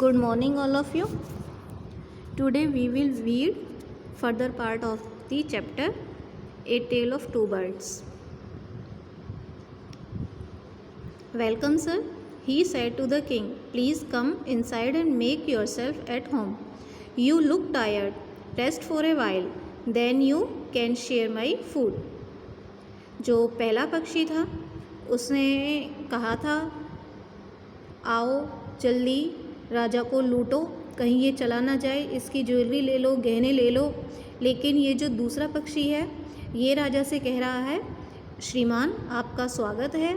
Good morning, all of you. Today we will read further part of the chapter A Tale of Two Birds. Welcome, sir, he said to the king. Please come inside and make yourself at home. You look tired. Rest for a while. Then you can share my food. जो पहला पक्षी था उसने कहा था, आओ जल्दी राजा को लूटो, कहीं ये चला ना जाए, इसकी ज्वेलरी ले लो, गहने ले लो। लेकिन ये जो दूसरा पक्षी है ये राजा से कह रहा है, श्रीमान आपका स्वागत है,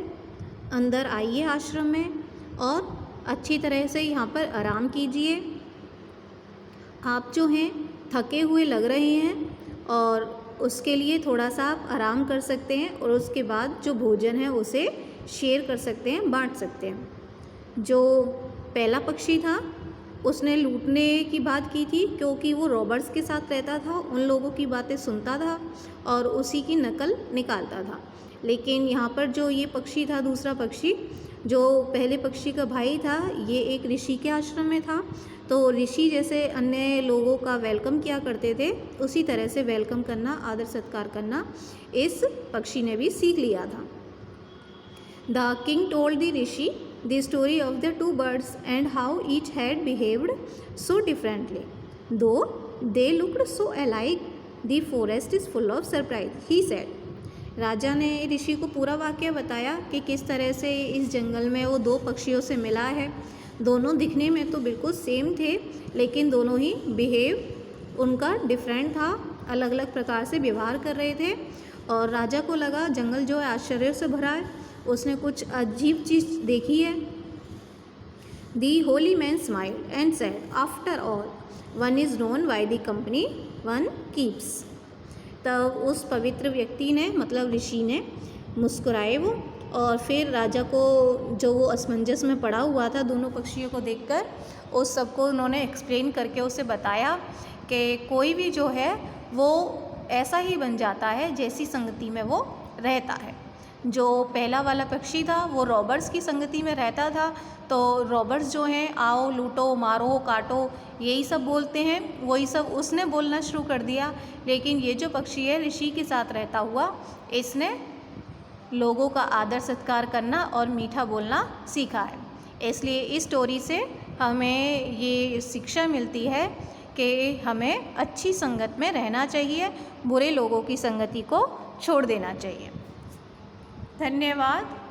अंदर आइए आश्रम में और अच्छी तरह से यहाँ पर आराम कीजिए। आप जो हैं थके हुए लग रहे हैं और उसके लिए थोड़ा सा आप आराम कर सकते हैं और उसके बाद जो भोजन है उसे शेयर कर सकते हैं, बांट सकते हैं। जो पहला पक्षी था उसने लूटने की बात की थी क्योंकि वो रॉबर्ट्स के साथ रहता था, उन लोगों की बातें सुनता था और उसी की नकल निकालता था। लेकिन यहाँ पर जो ये पक्षी था, दूसरा पक्षी जो पहले पक्षी का भाई था, ये एक ऋषि के आश्रम में था। तो ऋषि जैसे अन्य लोगों का वेलकम किया करते थे, उसी तरह से वेलकम करना, आदर सत्कार करना इस पक्षी ने भी सीख लिया था। The king told the Rishi the story of the two birds and how each had behaved so differently. Though they looked so alike, the forest is full of surprise, he said. राजा ने ऋषि को पूरा वाक़या बताया कि किस तरह से इस जंगल में वो दो पक्षियों से मिला है। दोनों दिखने में तो बिल्कुल सेम थे, लेकिन दोनों ही बिहेव उनका डिफरेंट था, अलग अलग प्रकार से व्यवहार कर रहे थे। और राजा को लगा जंगल जो है आश्चर्य से भरा है, उसने कुछ अजीब चीज़ देखी है। The holy man smiled and said, after all one is known by the company one keeps. तब उस पवित्र व्यक्ति ने, मतलब ऋषि ने, मुस्कुराए वो, और फिर राजा को जो वो असमंजस में पड़ा हुआ था दोनों पक्षियों को देखकर, उस सबको उन्होंने एक्सप्लेन करके उसे बताया कि कोई भी जो है वो ऐसा ही बन जाता है जैसी संगति में वो रहता है। जो पहला वाला पक्षी था वो रॉबर्ट्स की संगति में रहता था, तो रॉबर्ट्स जो हैं आओ लूटो मारो काटो यही सब बोलते हैं, वही सब उसने बोलना शुरू कर दिया। लेकिन ये जो पक्षी है ऋषि के साथ रहता हुआ, इसने लोगों का आदर सत्कार करना और मीठा बोलना सीखा है। इसलिए इस स्टोरी से हमें ये शिक्षा मिलती है कि हमें अच्छी संगत में रहना चाहिए, बुरे लोगों की संगति को छोड़ देना चाहिए। धन्यवाद।